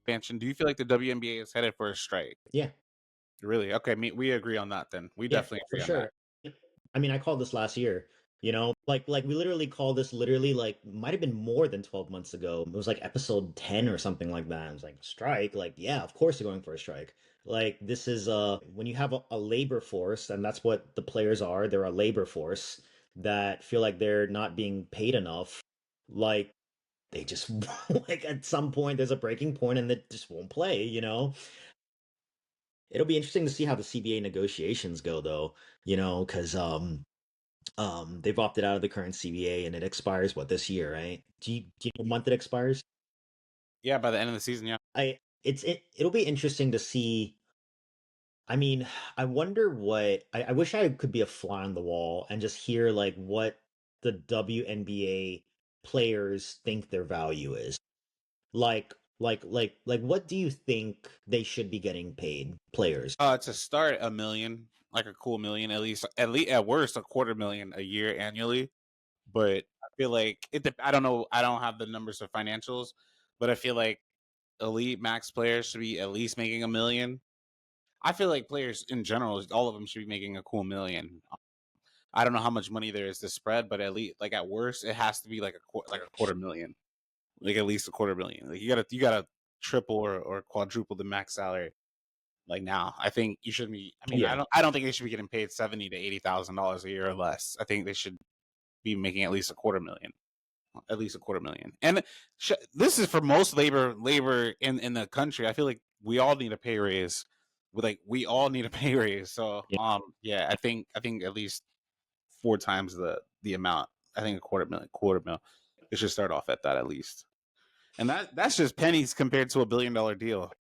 expansion. Do you feel like the WNBA is headed for a strike? Yeah. Really? Okay, we agree on that then. We Yeah, definitely for agree on that. sure. I mean, I called this last year, like we literally called this literally like might have been more than 12 months ago. It was like episode 10 or something like that. It was like strike, like yeah, of course they're going for a strike. Like this is when you have a labor force, and that's what the players are. They're a labor force that feel like they're not being paid enough. Like they just like at some point there's a breaking point and they just won't play. It'll be interesting to see how the CBA negotiations go though, because they've opted out of the current CBA and it expires what this year, right? Do you know what month it expires? Yeah, by the end of the season, yeah. It'll be interesting to see. I mean, I wonder what I wish I could be a fly on the wall and just hear like what the WNBA players think their value is. Like what do you think they should be getting paid, players? To start a million, like a cool million, at least at worst a quarter million a year annually. But I feel like I don't know. I don't have the numbers of financials, but I feel like elite max players should be at least making a million. I feel like players in general, all of them should be making a cool million. I don't know how much money there is to spread, but at least, like at worst, it has to be like a quarter million, like at least a quarter million. Like you gotta triple or quadruple the max salary. Like now, I think you should be. I mean, I Yeah. don't. I don't think they should be getting paid $70,000 to $80,000 a year or less. I think they should be making at least a quarter million. At least a quarter million. And this is for most labor in the country. I feel like we all need a pay raise. We all need a pay raise. So Yeah. yeah, I think at least four times the amount. I think a quarter mil. It should start off at that at least. And that's just pennies compared to $1 billion deal.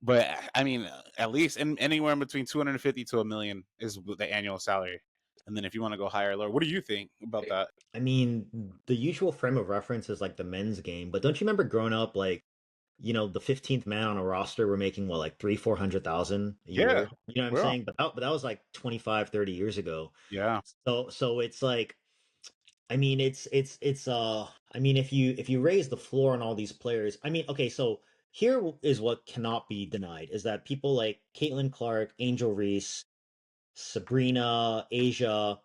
But I mean, at least anywhere in between 250 to a million is the annual salary. And then if you want to go higher or lower, what do you think about that? I mean, the usual frame of reference is like the men's game, but don't you remember growing up, like, the 15th man on a roster were making what, like 300,000-400,000 a Yeah. year? You know what I'm Well, saying? But that was like 25, 30 years ago. yeah. So it's like, I mean, I mean, if you raise the floor on all these players, I mean, okay, so here is what cannot be denied is that people like Caitlin Clark, Angel Reese, Sabrina, Asia,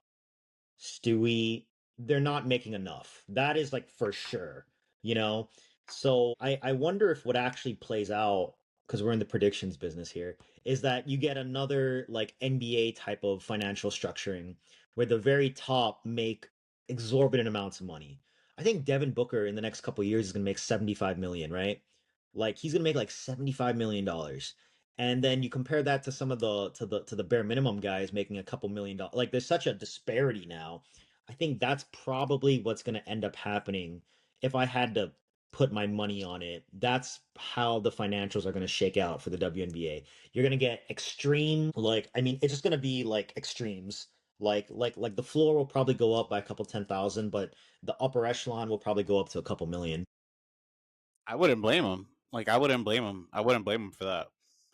Stewie, they're not making enough. That is like for sure, you know? So I wonder if what actually plays out, because we're in the predictions business here, is that you get another like NBA type of financial structuring where the very top make exorbitant amounts of money. I think Devin Booker in the next couple of years is gonna make 75 million, right? Like he's gonna make like $75 million. And then you compare that to some of the bare minimum guys making a couple $1 million. Like there's such a disparity now. I think that's probably what's going to end up happening if I had to put my money on it. That's how the financials are going to shake out for the WNBA. You're going to get extreme, like I mean, it's just going to be like extremes. Like the floor will probably go up by a couple 10,000, but the upper echelon will probably go up to a couple million. I wouldn't blame him. Like I wouldn't blame him. I wouldn't blame him for that.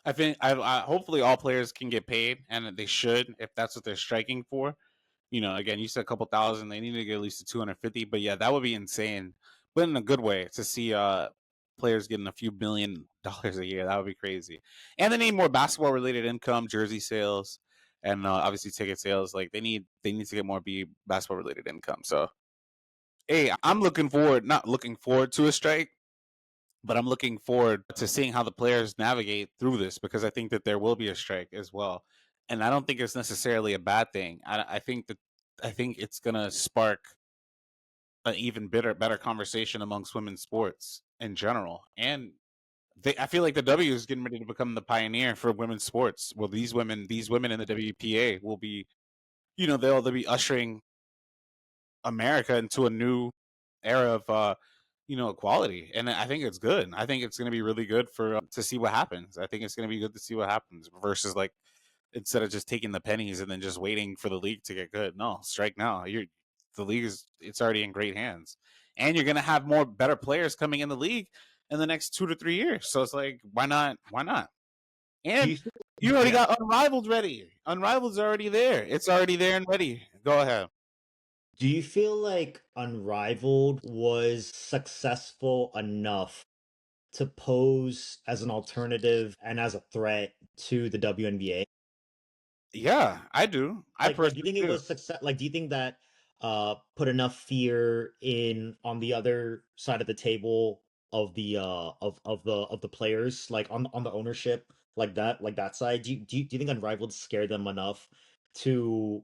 I think I hopefully all players can get paid, and they should if that's what they're striking for. Again, you said a couple thousand. They need to get at least to 250. But yeah, that would be insane. But in a good way to see players getting a few $1 billion a year. That would be crazy. And they need more basketball related income, jersey sales, and obviously ticket sales. Like they need to get more basketball related income. So hey, I'm looking forward. Not looking forward to a strike, but I'm looking forward to seeing how the players navigate through this because I think that there will be a strike as well, and I don't think it's necessarily a bad thing. I think it's gonna spark an even better conversation amongst women's sports in general, and I feel like the W is getting ready to become the pioneer for women's sports. Well, these women in the WPA will be, they'll be ushering America into a new era of equality, and I think it's good. I think it's going to be really good for to see what happens. I think it's going to be good to see what happens versus like instead of just taking the pennies and then just waiting for the league to get good. No, strike now. The league it's already in great hands, and you're going to have more better players coming in the league in the next 2 to 3 years. So it's like why not? Why not? Do And you think, you already yeah, got Unrivaled ready. Unrivaled's already there. It's already there and ready. Go ahead. do you feel like Unrivaled was successful enough to pose as an alternative and as a threat to the WNBA? Yeah, I do. I Like, do you personally think it do. was success? Like, do you think that put enough fear in on the other side of the table of the of the players, like on the ownership, like that side? Do you think Unrivaled scared them enough to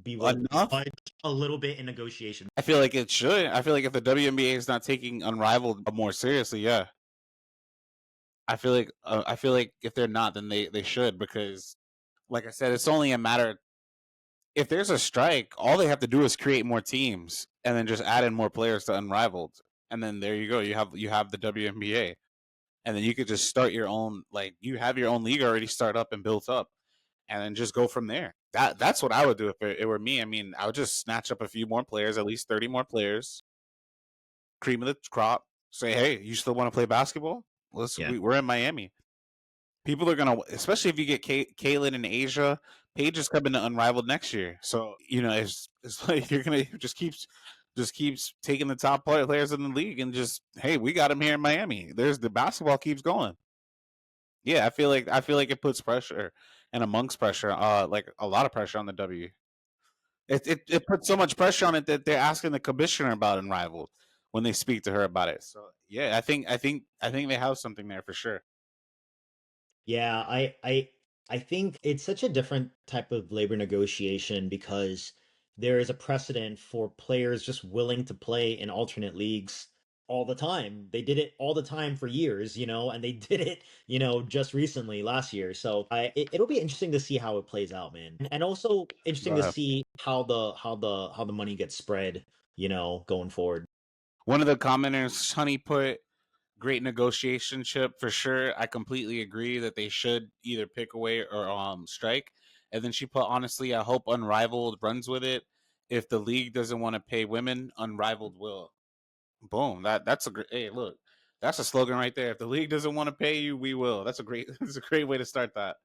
be willing to Enough. budge a little bit in negotiation? I feel like it should. I feel like if the WNBA is not taking Unrivaled more seriously, yeah. I feel like if they're not, then they should, because, like I said, it's only a matter. If there's a strike, all they have to do is create more teams and then just add in more players to Unrivaled, and then there you go. You have the WNBA, and then you could just start your own. Like, you have your own league already start up and built up, and then just go from there. That's what I would do if it were me. I mean, I would just snatch up a few more players, at least 30 more players, cream of the crop. Say, hey, you still want to play basketball? Yeah. We're in Miami. People are gonna, especially if you get Kaylin in Asia. Paige is coming to Unrivaled next year, so it's like you're gonna just keeps taking the top players in the league, and just, hey, we got him here in Miami. There's the basketball keeps going. Yeah, I feel like it puts pressure, and amongst pressure, like a lot of pressure on the W. It puts so much pressure on it that they're asking the commissioner about Unrivaled when they speak to her about it. So yeah, I think they have something there for sure. Yeah, I think it's such a different type of labor negotiation because there is a precedent for players just willing to play in alternate leagues all the time. They did it all the time for years, and they did it, just recently last year. So it'll be interesting to see how it plays out, man. And also Go interesting to ahead. see how the money gets spread, going forward. One of the commenters, Honey, put great negotiation chip for sure. I completely agree that they should either pick away or strike. And then she put, honestly, I hope Unrivaled runs with it. If the league doesn't want to pay women, Unrivaled will. Boom. That's a great. Hey, look, that's a slogan right there. If the league doesn't want to pay you, we will. That's a great. That's a great way to start that.